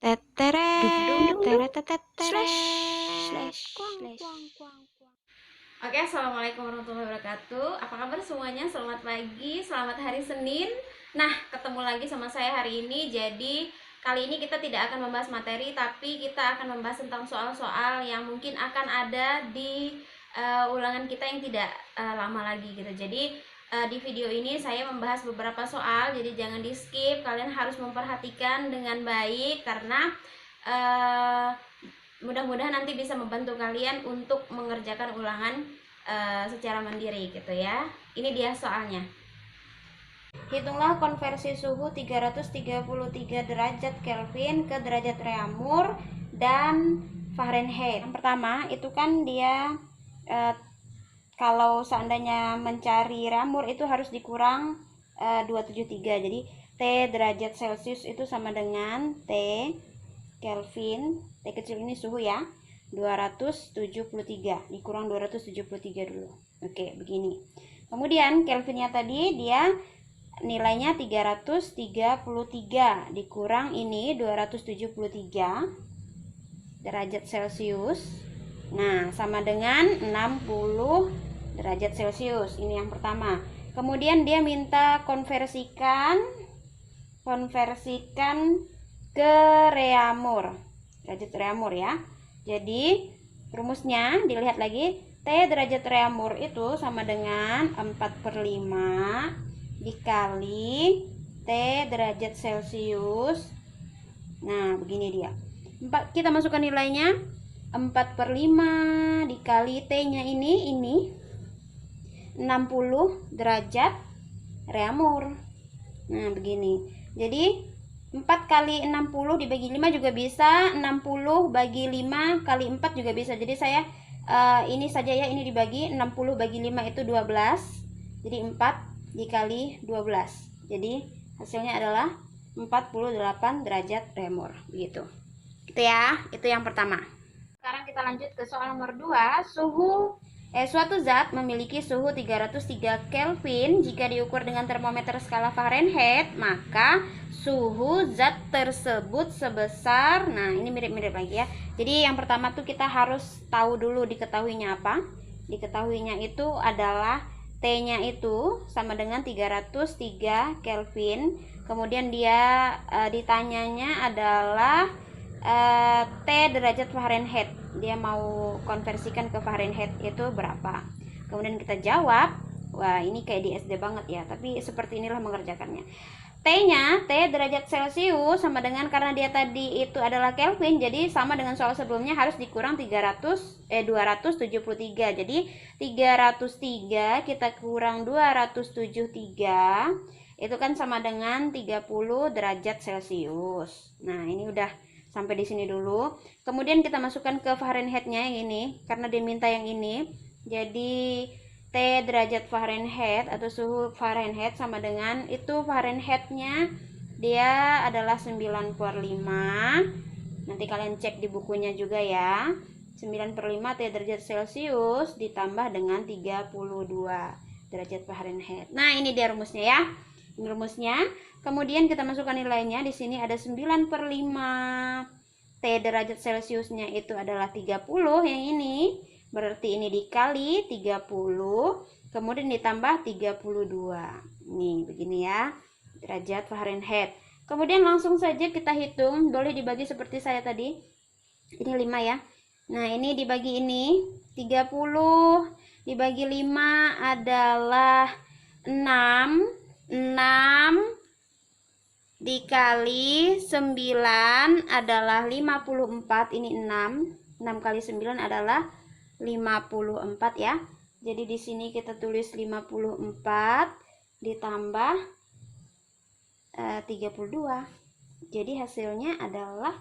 Tetere, tere tetetere, Oke, assalamualaikum warahmatullahi wabarakatuh. Apa kabar semuanya? Selamat pagi, selamat hari Senin. Nah, ketemu lagi sama saya hari ini. Jadi, kali ini kita tidak akan membahas materi, tapi kita akan membahas tentang soal-soal yang mungkin akan ada di ulangan kita yang tidak lama lagi gitu. Jadi, di video ini saya membahas beberapa soal, jadi jangan di-skip. Kalian harus memperhatikan dengan baik karena mudah-mudahan nanti bisa membantu kalian untuk mengerjakan ulangan secara mandiri gitu ya. Ini dia soalnya. Hitunglah konversi suhu 333 derajat Kelvin ke derajat Reaumur dan Fahrenheit. Yang pertama itu kan dia kalau seandainya mencari Reaumur itu harus dikurang 273. Jadi T derajat Celcius itu sama dengan T Kelvin, T kecil ini suhu ya, 273 dikurang 273 dulu. Oke, begini. Kemudian Kelvinnya tadi dia nilainya 333 dikurang ini 273 derajat Celcius. Nah, sama dengan 60 derajat Celcius. Ini yang pertama. Kemudian dia minta konversikan ke Reaumur, derajat Reaumur ya. Jadi rumusnya dilihat lagi, T derajat Reaumur itu sama dengan 4/5 dikali T derajat Celcius. Nah, begini dia. Kita masukkan nilainya, 4/5 dikali T-nya ini 60 derajat Reaumur. Nah, begini. Jadi 4 kali 60 dibagi 5 juga bisa, 60 bagi 5 kali 4 juga bisa. Jadi saya ini saja ya, ini dibagi 60 bagi 5 itu 12. Jadi 4 dikali 12. Jadi hasilnya adalah 48 derajat Reaumur begitu. Gitu ya, itu yang pertama. Sekarang kita lanjut ke soal nomor 2. Suatu zat memiliki suhu 303 Kelvin jika diukur dengan termometer skala Fahrenheit, maka suhu zat tersebut sebesar, nah ini mirip-mirip lagi ya. Jadi yang pertama tuh kita harus tahu dulu diketahuinya apa. Diketahuinya itu adalah T-nya itu sama dengan 303 Kelvin. Kemudian dia ditanyanya adalah T derajat Fahrenheit, dia mau konversikan ke Fahrenheit itu berapa. Kemudian kita jawab. Wah, ini kayak di SD banget ya, tapi seperti inilah mengerjakannya. T-nya, T derajat Celcius sama dengan, karena dia tadi itu adalah Kelvin, jadi sama dengan soal sebelumnya harus dikurang 273. Jadi 303 kita kurang 273 itu kan sama dengan 30 derajat Celcius. Nah, ini udah sampai di sini dulu. Kemudian kita masukkan ke Fahrenheit-nya yang ini, karena diminta yang ini. Jadi T derajat Fahrenheit atau suhu Fahrenheit sama dengan itu, Fahrenheit-nya dia adalah 9/5. Nanti kalian cek di bukunya juga ya. 9/5 T derajat Celcius ditambah dengan 32 derajat Fahrenheit. Nah, ini dia rumusnya ya. Ini rumusnya. Kemudian kita masukkan nilainya. Di sini ada 9/5. T derajat Celciusnya itu adalah 30 yang ini. Berarti ini dikali 30, kemudian ditambah 32. Nih, begini ya. Derajat Fahrenheit. Kemudian langsung saja kita hitung, boleh dibagi seperti saya tadi. Ini 5 ya. Nah, ini dibagi ini 30 dibagi 5 adalah 6. 6 dikali 9 adalah 54. Ini 6. 6 kali 9 adalah 54 ya. Jadi di sini kita tulis 54 ditambah 32. Jadi hasilnya adalah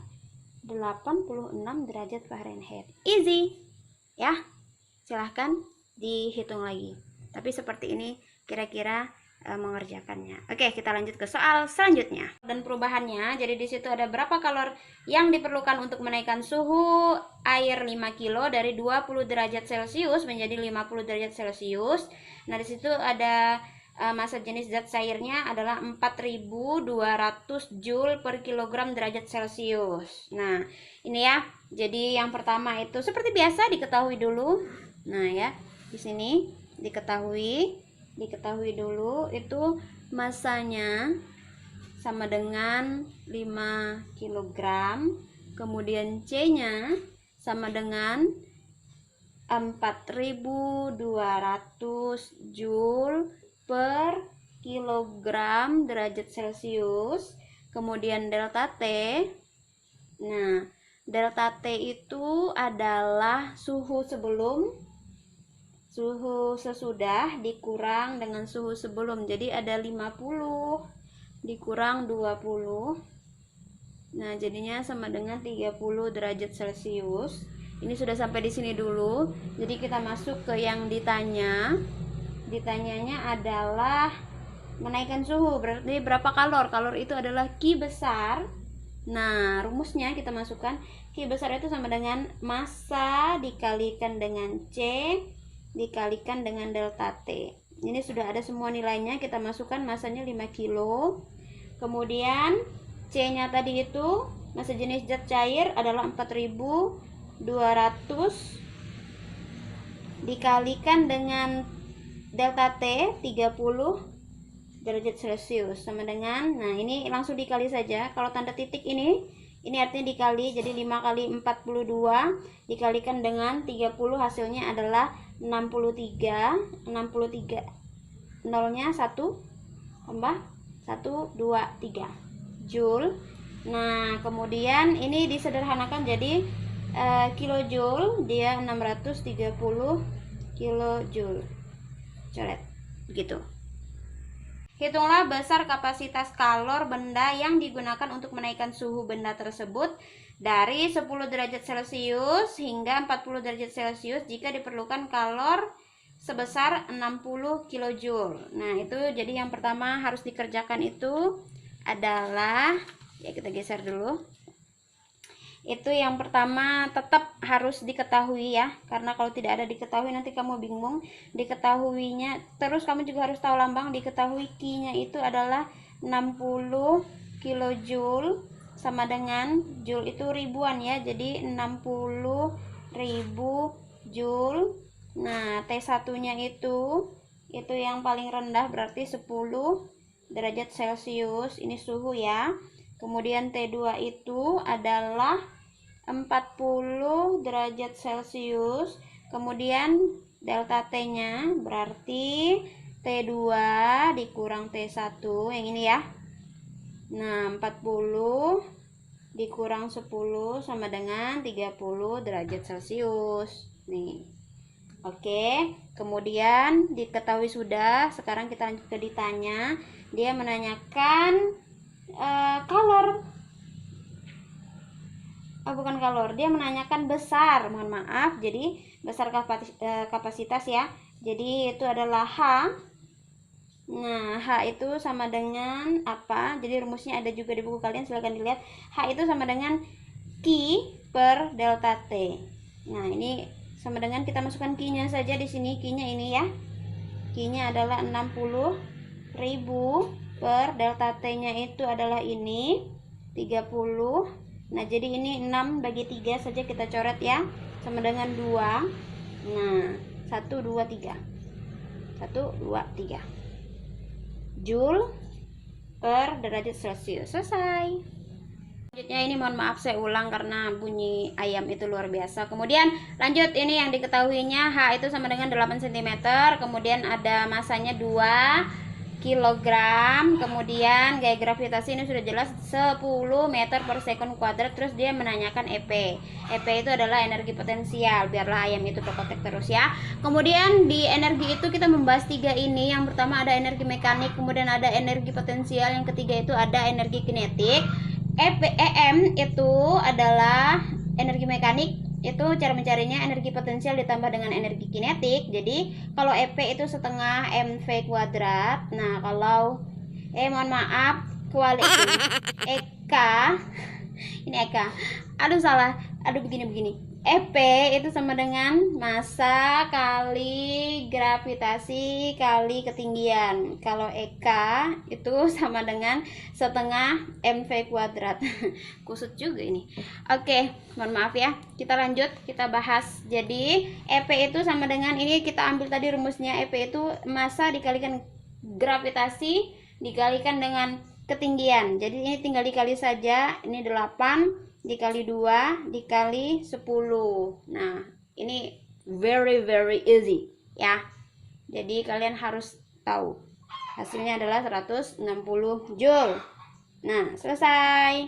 86 derajat Fahrenheit. Easy ya. Silahkan dihitung lagi. Tapi seperti ini kira-kira mengerjakannya. Oke, kita lanjut ke soal selanjutnya. Dan perubahannya, jadi di situ ada berapa kalori yang diperlukan untuk menaikkan suhu air 5 kilo dari 20 derajat Celcius menjadi 50 derajat Celcius. Nah, di situ ada massa jenis zat cairnya adalah 4200 Joule per kilogram derajat Celcius. Nah, ini ya. Jadi yang pertama itu seperti biasa diketahui dulu. Nah, ya. Di sini diketahui dulu itu massanya sama dengan 5 kg. Kemudian C-nya sama dengan 4200 Joule per kilogram derajat Celcius. Kemudian delta T. Nah, delta T itu adalah suhu sesudah dikurang dengan suhu sebelum. Jadi ada 50 dikurang 20. Nah, jadinya sama dengan 30 derajat Celcius. Ini sudah sampai di sini dulu. Jadi kita masuk ke yang ditanya. Ditanyanya adalah menaikkan suhu. Berarti berapa kalor? Kalor itu adalah Q besar. Nah, rumusnya kita masukkan. Q besar itu sama dengan massa dikalikan dengan C dikalikan dengan delta T. Ini sudah ada semua nilainya. Kita masukkan massanya 5 kilo. Kemudian C-nya tadi itu massa jenis zat cair adalah 4200 dikalikan dengan delta T 30 derajat Celcius sama dengan, nah ini langsung dikali saja. Kalau tanda titik ini artinya dikali, jadi 5 kali 42 dikalikan dengan 30 hasilnya adalah 63. Nolnya 1 tambah 1, 2, 3 Joule. Nah, kemudian ini disederhanakan jadi kilojoule, dia 630 kilojoule. Coret begitu. Hitunglah besar kapasitas kalor benda yang digunakan untuk menaikkan suhu benda tersebut dari 10 derajat Celcius hingga 40 derajat Celcius jika diperlukan kalor sebesar 60 kilojoule. Nah, itu jadi yang pertama harus dikerjakan itu adalah, ya kita geser dulu. Itu yang pertama tetap harus diketahui ya, karena kalau tidak ada diketahui nanti kamu bingung. Diketahuinya terus kamu juga harus tahu lambang. Diketahui Q-nya itu adalah 60 kilojoule sama dengan joule itu ribuan ya, jadi 60.000 joule. Nah, T1 nya itu yang paling rendah berarti 10 derajat Celcius, ini suhu ya. Kemudian T2 itu adalah 40 derajat Celcius. Kemudian delta T-nya berarti T2 dikurang T1 yang ini ya. Nah, 40 dikurang 10 sama dengan 30 derajat Celcius. Nih. Oke, kemudian diketahui sudah. Sekarang kita lanjut ke ditanya. Dia menanyakan kalor. Bukan kalor, dia menanyakan besar. Mohon maaf, jadi besar kapasitas ya. Jadi itu adalah H. Nah, H itu sama dengan apa? Jadi rumusnya ada juga di buku kalian, silahkan dilihat. H itu sama dengan Q per delta T. Nah, ini sama dengan kita masukkan Q-nya saja di sini. Q-nya ini ya. Q-nya adalah 60.000 per delta T-nya itu adalah ini 30. Nah, jadi ini 6 bagi 3 saja kita coret ya. Sama dengan 2. Nah, 1, 2, 3. 1, 2, 3 Joule per derajat Celcius. Selesai. Selanjutnya ini mohon maaf saya ulang karena bunyi ayam itu luar biasa. Kemudian lanjut, ini yang diketahuinya H itu sama dengan 8 cm. Kemudian ada masanya 2 kilogram. Kemudian gaya gravitasi ini sudah jelas 10 meter per sekund kuadrat. Terus dia menanyakan EP. EP itu adalah energi potensial. Biarlah ayam itu terkotek terus ya. Kemudian di energi itu kita membahas 3 ini. Yang pertama ada energi mekanik, kemudian ada energi potensial, yang ketiga itu ada energi kinetik. EM itu adalah energi mekanik. Itu cara mencarinya energi potensial ditambah dengan energi kinetik. Jadi kalau EP itu setengah mv kuadrat. Nah, kalau mohon maaf kuali itu EK. Ini EK. Aduh salah. Aduh begini. EP itu sama dengan massa kali gravitasi kali ketinggian. Kalau EK itu sama dengan setengah mv kuadrat. Kusut juga ini. Oke, mohon maaf ya. Kita lanjut, kita bahas. Jadi EP itu sama dengan, ini kita ambil tadi rumusnya. EP itu massa dikalikan gravitasi dikalikan dengan ketinggian. Jadi ini tinggal dikali saja. Ini 8 dikali 2 dikali 10. Nah, ini very easy ya. Jadi kalian harus tahu. Hasilnya adalah 160 Joule. Nah, selesai.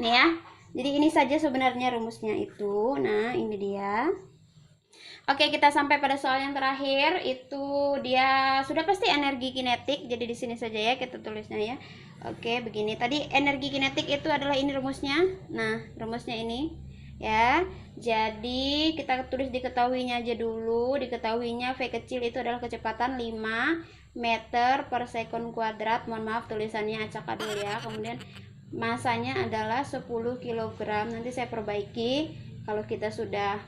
Nih ya. Jadi ini saja sebenarnya rumusnya itu. Nah, ini dia. Oke, kita sampai pada soal yang terakhir. Itu dia sudah pasti energi kinetik. Jadi di sini saja ya kita tulisnya ya. Oke, begini. Tadi energi kinetik itu adalah ini rumusnya. Nah, rumusnya ini ya. Jadi kita tulis diketahuinya aja dulu. Diketahuinya V kecil itu adalah kecepatan 5 meter per sekon kuadrat. Mohon maaf tulisannya acak adul ya. Kemudian masanya adalah 10 kg. Nanti saya perbaiki kalau kita sudah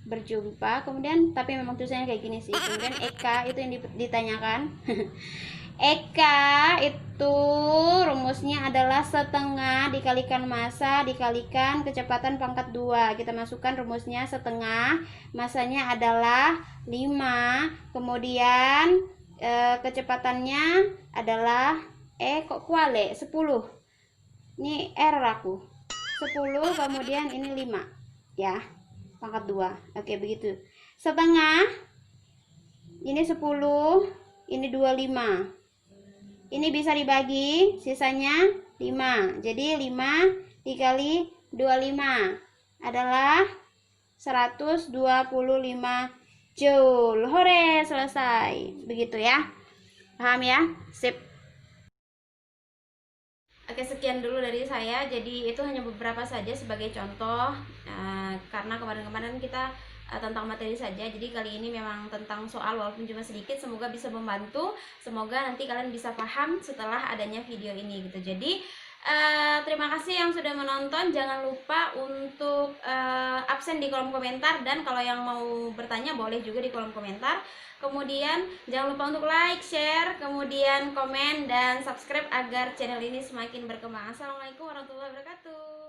berjumpa. Kemudian tapi memang tulisannya kayak gini sih. Kemudian EK itu yang ditanyakan. EK itu rumusnya adalah setengah dikalikan massa dikalikan kecepatan pangkat 2. Kita masukkan rumusnya setengah, massanya adalah 5, kemudian kecepatannya adalah kok kuale 10. Ini error aku. 10 kemudian ini 5 ya. Pangkat 2. Oke, begitu. Setengah ini 10, ini 25. Ini bisa dibagi, sisanya 5. Jadi 5 dikali 25 adalah 125 Joule. Hore, selesai. Begitu ya. Paham ya? Sip. Oke, sekian dulu dari saya. Jadi itu hanya beberapa saja sebagai contoh, karena kemarin-kemarin kita tentang materi saja. Jadi kali ini memang tentang soal walaupun cuma sedikit. Semoga bisa membantu. Semoga nanti kalian bisa paham setelah adanya video ini gitu. Jadi terima kasih yang sudah menonton. Jangan lupa untuk absen di kolom komentar, dan kalau yang mau bertanya boleh juga di kolom komentar. Kemudian jangan lupa untuk like, share, kemudian komen dan subscribe agar channel ini semakin berkembang. Assalamualaikum warahmatullahi wabarakatuh.